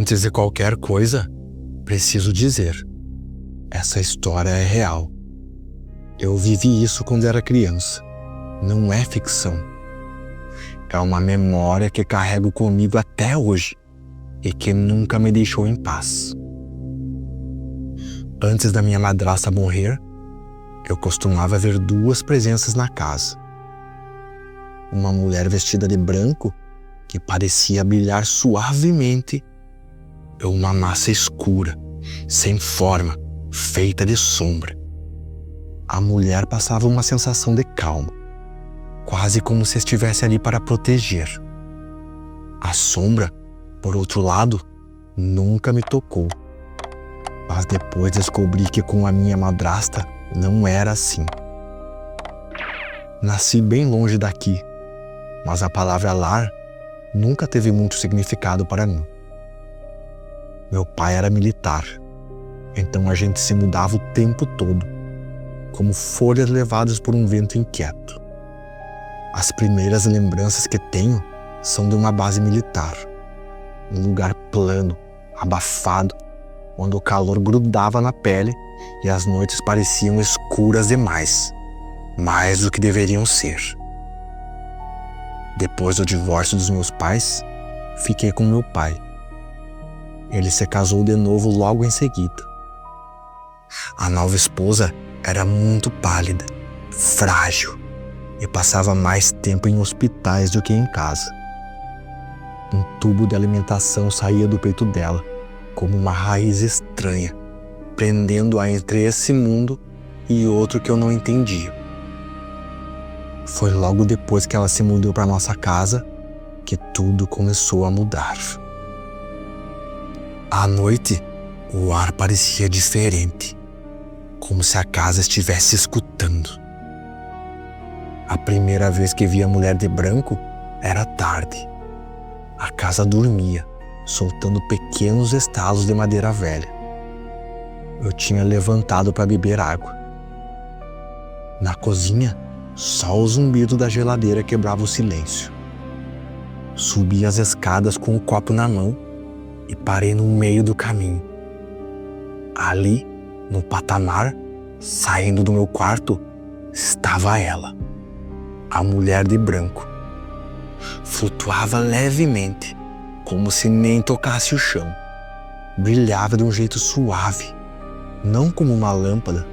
Antes de qualquer coisa, preciso dizer, essa história é real. Eu vivi isso quando era criança. Não é ficção. É uma memória que carrego comigo até hoje e que nunca me deixou em paz. Antes da minha madrasta morrer, eu costumava ver duas presenças na casa. Uma mulher vestida de branco que parecia brilhar suavemente e uma massa escura, sem forma, feita de sombra. A mulher passava uma sensação de calma, quase como se estivesse ali para proteger. A sombra, por outro lado, nunca me tocou. Mas depois descobri que com a minha madrasta não era assim. Nasci bem longe daqui, mas a palavra lar nunca teve muito significado para mim. Meu pai era militar, então a gente se mudava o tempo todo, como folhas levadas por um vento inquieto. As primeiras lembranças que tenho são de uma base militar, um lugar plano, abafado, onde o calor grudava na pele e as noites pareciam escuras demais, mais do que deveriam ser. Depois do divórcio dos meus pais, fiquei com meu pai. Ele se casou de novo logo em seguida. A nova esposa era muito pálida, frágil e passava mais tempo em hospitais do que em casa. Um tubo de alimentação saía do peito dela, como uma raiz estranha, prendendo-a entre esse mundo e outro que eu não entendia. Foi logo depois que ela se mudou para nossa casa que tudo começou a mudar. À noite, o ar parecia diferente, como se a casa estivesse escutando. A primeira vez que vi a mulher de branco era tarde. A casa dormia, soltando pequenos estalos de madeira velha. Eu tinha levantado para beber água. Na cozinha, só o zumbido da geladeira quebrava o silêncio. Subi as escadas com o copo na mão e parei no meio do caminho. Ali, no patamar, saindo do meu quarto, estava ela, a mulher de branco. Flutuava levemente, como se nem tocasse o chão. Brilhava de um jeito suave, não como uma lâmpada,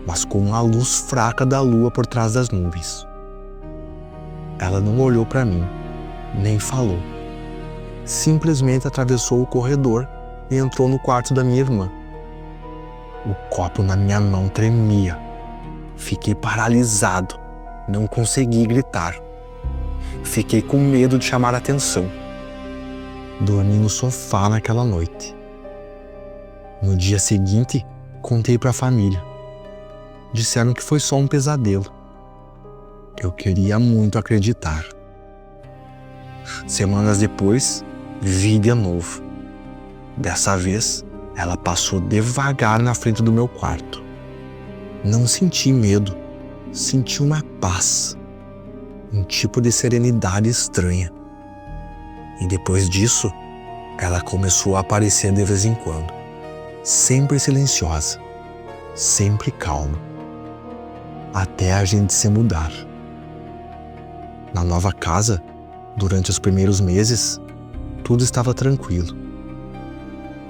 mas como a luz fraca da lua por trás das nuvens. Ela não olhou para mim, nem falou. Simplesmente atravessou o corredor e entrou no quarto da minha irmã. O copo na minha mão tremia. Fiquei paralisado, não consegui gritar. Fiquei com medo de chamar a atenção. Dormi no sofá naquela noite. No dia seguinte, contei para a família. Disseram que foi só um pesadelo. Eu queria muito acreditar. Semanas depois, vi de novo. Dessa vez, ela passou devagar na frente do meu quarto. Não senti medo, senti uma paz, um tipo de serenidade estranha. E depois disso, ela começou a aparecer de vez em quando, sempre silenciosa, sempre calma, até a gente se mudar. Na nova casa, durante os primeiros meses, tudo estava tranquilo.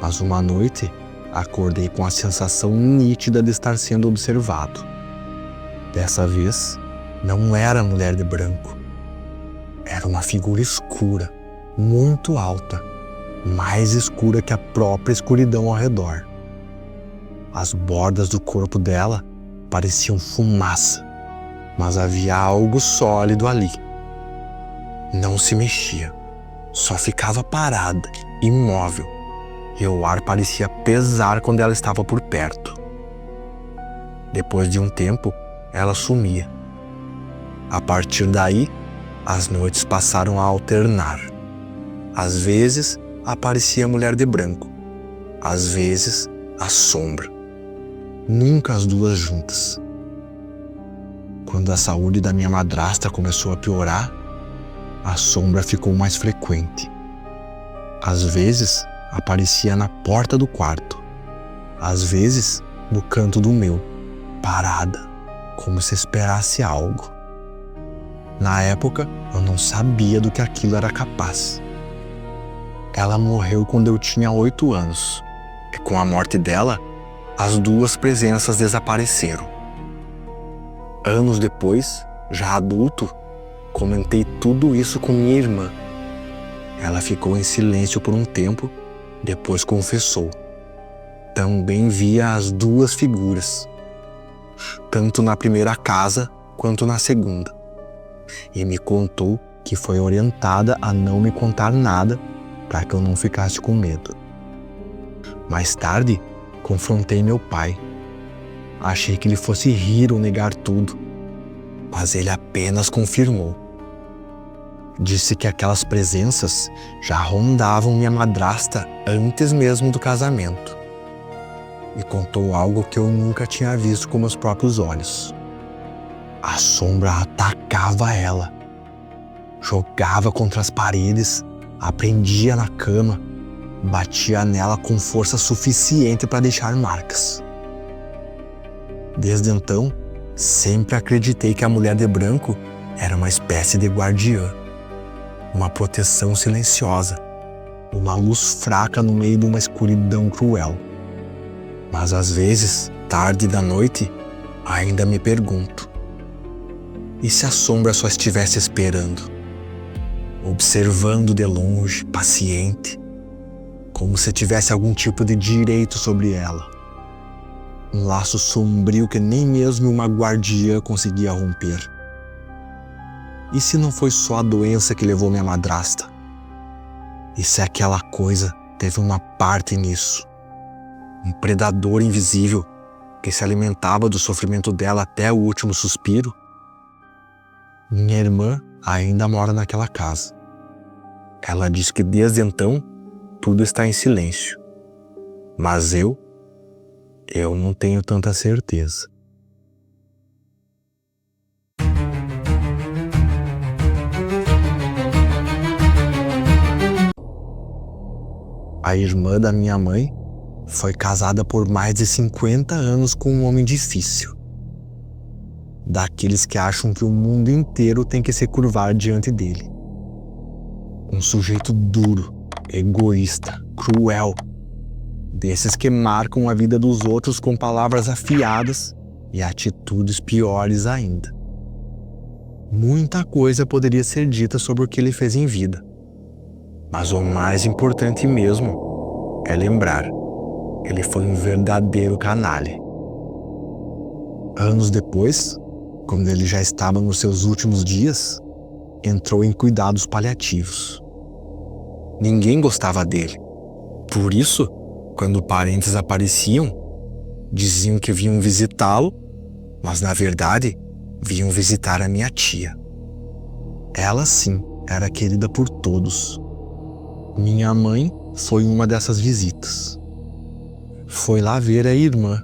Mas uma noite, acordei com a sensação nítida de estar sendo observado. Dessa vez, não era a mulher de branco. Era uma figura escura, muito alta, mais escura que a própria escuridão ao redor. As bordas do corpo dela pareciam fumaça, mas havia algo sólido ali. Não se mexia, só ficava parada, imóvel, e o ar parecia pesar quando ela estava por perto. Depois de um tempo, ela sumia. A partir daí, as noites passaram a alternar. Às vezes, aparecia a mulher de branco. Às vezes, a sombra. Nunca as duas juntas. Quando a saúde da minha madrasta começou a piorar, a sombra ficou mais frequente. Às vezes, aparecia na porta do quarto, às vezes no canto do meu, parada, como se esperasse algo. Na época, eu não sabia do que aquilo era capaz. Ela morreu quando eu tinha 8 anos, e com a morte dela, as duas presenças desapareceram. Anos depois, já adulto, comentei tudo isso com minha irmã. Ela ficou em silêncio por um tempo, depois confessou. Também via as duas figuras, tanto na primeira casa quanto na segunda, e me contou que foi orientada a não me contar nada para que eu não ficasse com medo. Mais tarde, confrontei meu pai. Achei que ele fosse rir ou negar tudo, mas ele apenas confirmou. Disse que aquelas presenças já rondavam minha madrasta antes mesmo do casamento. E contou algo que eu nunca tinha visto com meus próprios olhos. A sombra atacava ela, jogava contra as paredes, prendia na cama, batia nela com força suficiente para deixar marcas. Desde então, sempre acreditei que a mulher de branco era uma espécie de guardiã, uma proteção silenciosa, uma luz fraca no meio de uma escuridão cruel. Mas às vezes, tarde da noite, ainda me pergunto: e se a sombra só estivesse esperando? Observando de longe, paciente, como se tivesse algum tipo de direito sobre ela. Um laço sombrio que nem mesmo uma guardiã conseguia romper. E se não foi só a doença que levou minha madrasta? E se aquela coisa teve uma parte nisso? Um predador invisível que se alimentava do sofrimento dela até o último suspiro? Minha irmã ainda mora naquela casa. Ela diz que desde então tudo está em silêncio. Mas eu não tenho tanta certeza. A irmã da minha mãe foi casada por mais de 50 anos com um homem difícil. Daqueles que acham que o mundo inteiro tem que se curvar diante dele. Um sujeito duro, egoísta, cruel. Desses que marcam a vida dos outros com palavras afiadas e atitudes piores ainda. Muita coisa poderia ser dita sobre o que ele fez em vida. Mas o mais importante mesmo é lembrar: ele foi um verdadeiro canalha. Anos depois, quando ele já estava nos seus últimos dias, entrou em cuidados paliativos. Ninguém gostava dele. Por isso, quando parentes apareciam, diziam que vinham visitá-lo, mas na verdade, vinham visitar a minha tia. Ela sim era querida por todos. Minha mãe foi uma dessas visitas. Foi lá ver a irmã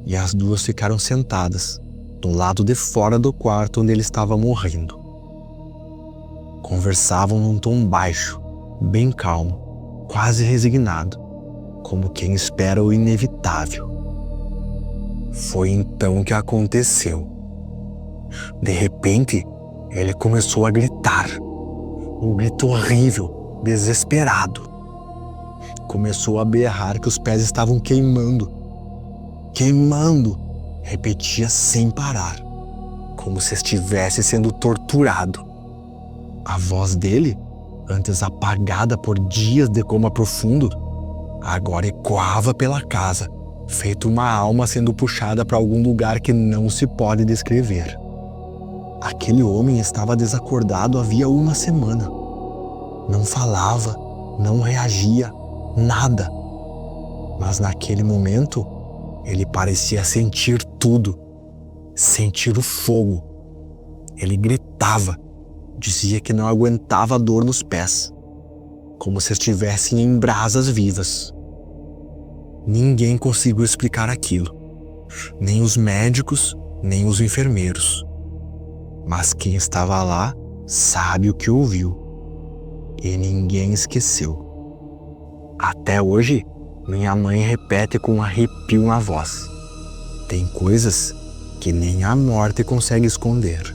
e as duas ficaram sentadas do lado de fora do quarto onde ele estava morrendo. Conversavam num tom baixo, bem calmo, quase resignado, como quem espera o inevitável. Foi então que aconteceu. De repente, ele começou a gritar. Um grito horrível, desesperado. Começou a berrar que os pés estavam queimando. Queimando! Repetia sem parar, como se estivesse sendo torturado. A voz dele, antes apagada por dias de coma profundo, agora ecoava pela casa, feito uma alma sendo puxada para algum lugar que não se pode descrever. Aquele homem estava desacordado havia uma semana. Não falava, não reagia, nada. Mas naquele momento, ele parecia sentir tudo, sentir o fogo. Ele gritava, dizia que não aguentava a dor nos pés, como se estivessem em brasas vivas. Ninguém conseguiu explicar aquilo, nem os médicos, nem os enfermeiros. Mas quem estava lá sabe o que ouviu, e ninguém esqueceu. Até hoje, minha mãe repete com um arrepio na voz. Tem coisas que nem a morte consegue esconder.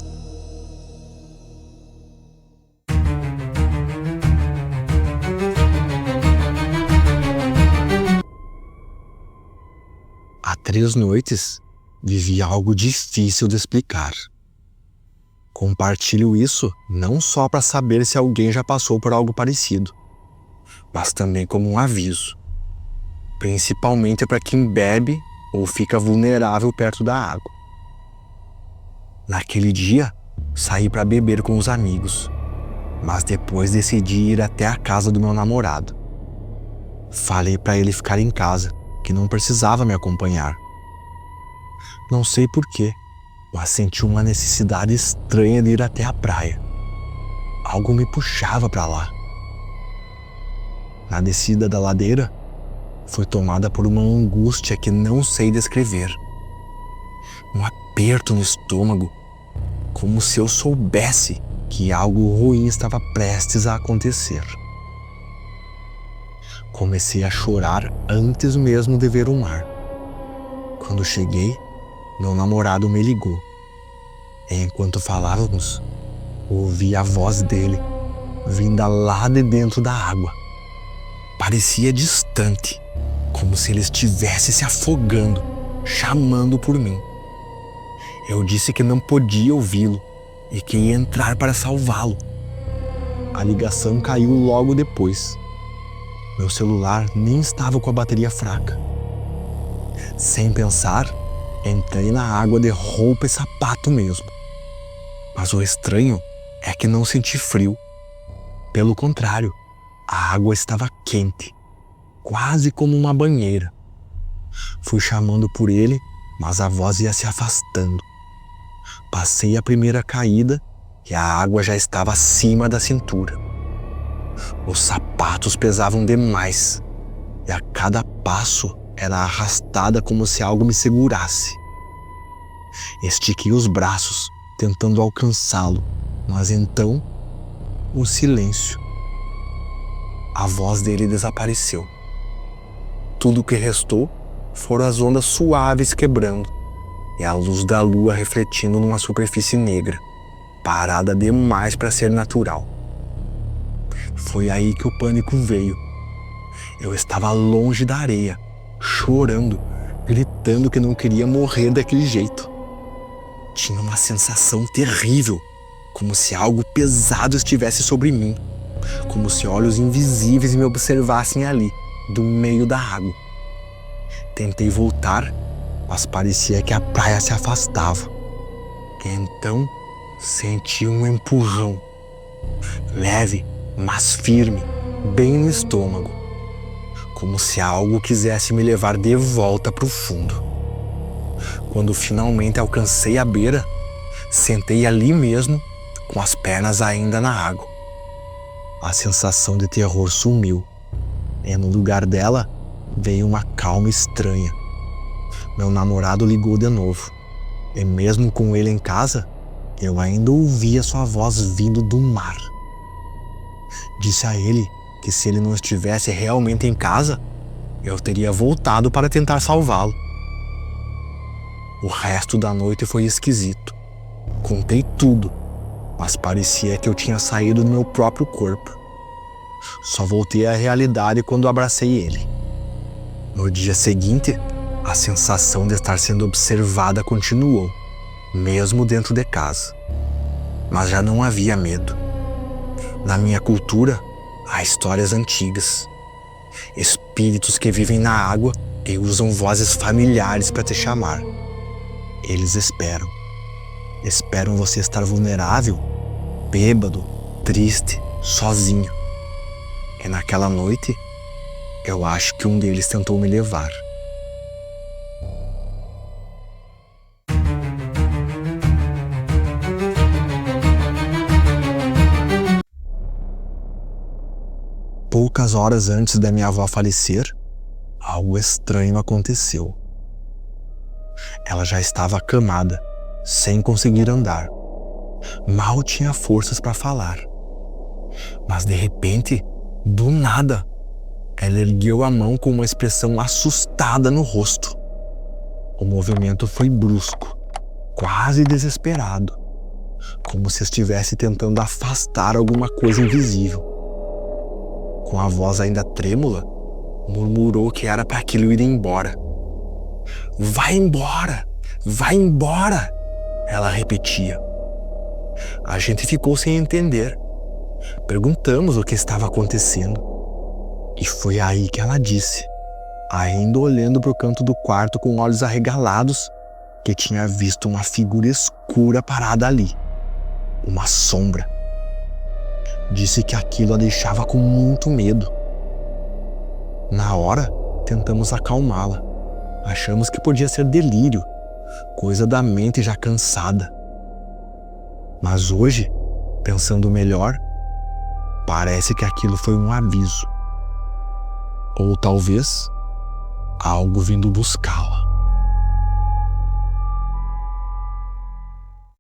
Há 3 noites, vivi algo difícil de explicar. Compartilho isso não só para saber se alguém já passou por algo parecido, mas também como um aviso, principalmente para quem bebe ou fica vulnerável perto da água. Naquele dia, saí para beber com os amigos, mas depois decidi ir até a casa do meu namorado. Falei para ele ficar em casa, que não precisava me acompanhar. Não sei porquê, mas senti uma necessidade estranha de ir até a praia. Algo me puxava para lá. Na descida da ladeira, foi tomada por uma angústia que não sei descrever. Um aperto no estômago, como se eu soubesse que algo ruim estava prestes a acontecer. Comecei a chorar antes mesmo de ver o mar. Quando cheguei, meu namorado me ligou. Enquanto falávamos, ouvi a voz dele, vinda lá de dentro da água. Parecia distante, como se ele estivesse se afogando, chamando por mim. Eu disse que não podia ouvi-lo e que ia entrar para salvá-lo. A ligação caiu logo depois. Meu celular nem estava com a bateria fraca. Sem pensar, entrei na água de roupa e sapato mesmo. Mas o estranho é que não senti frio. Pelo contrário, a água estava quente, quase como uma banheira. Fui chamando por ele, mas a voz ia se afastando. Passei a primeira caída e a água já estava acima da cintura. Os sapatos pesavam demais e a cada passo era arrastada como se algo me segurasse. Estiquei os braços, tentando alcançá-lo, mas então, o silêncio. A voz dele desapareceu. Tudo o que restou foram as ondas suaves quebrando e a luz da lua refletindo numa superfície negra, parada demais para ser natural. Foi aí que o pânico veio. Eu estava longe da areia, chorando, gritando que não queria morrer daquele jeito. Tinha uma sensação terrível, como se algo pesado estivesse sobre mim, como se olhos invisíveis me observassem ali, do meio da água. Tentei voltar, mas parecia que a praia se afastava. Então, senti um empurrão, leve, mas firme, bem no estômago, como se algo quisesse me levar de volta para o fundo. Quando finalmente alcancei a beira, sentei ali mesmo, com as pernas ainda na água. A sensação de terror sumiu, e no lugar dela veio uma calma estranha. Meu namorado ligou de novo, e mesmo com ele em casa, eu ainda ouvia sua voz vindo do mar. Disse a ele que se ele não estivesse realmente em casa, eu teria voltado para tentar salvá-lo. O resto da noite foi esquisito. Contei tudo, mas parecia que eu tinha saído do meu próprio corpo. Só voltei à realidade quando abracei ele. No dia seguinte, a sensação de estar sendo observada continuou, mesmo dentro de casa. Mas já não havia medo. Na minha cultura, há histórias antigas. Espíritos que vivem na água e usam vozes familiares para te chamar. Eles esperam. Esperam você estar vulnerável, bêbado, triste, sozinho. E naquela noite, eu acho que um deles tentou me levar. Poucas horas antes da minha avó falecer, algo estranho aconteceu. Ela já estava acamada, sem conseguir andar. Mal tinha forças para falar. Mas de repente, do nada, Ela ergueu a mão com uma expressão assustada no rosto. O movimento foi brusco, quase desesperado, como se estivesse tentando afastar alguma coisa invisível. Com a voz ainda trêmula, murmurou que era para aquilo ir embora. Vai embora! Vai embora! Ela repetia. A gente ficou sem entender. Perguntamos o que estava acontecendo. E foi aí que ela disse, ainda olhando para o canto do quarto com olhos arregalados, que tinha visto uma figura escura parada ali. Uma sombra. Disse que aquilo a deixava com muito medo. Na hora, tentamos acalmá-la. Achamos que podia ser delírio, coisa da mente já cansada. Mas hoje, pensando melhor, parece que aquilo foi um aviso. Ou talvez algo vindo buscá-la.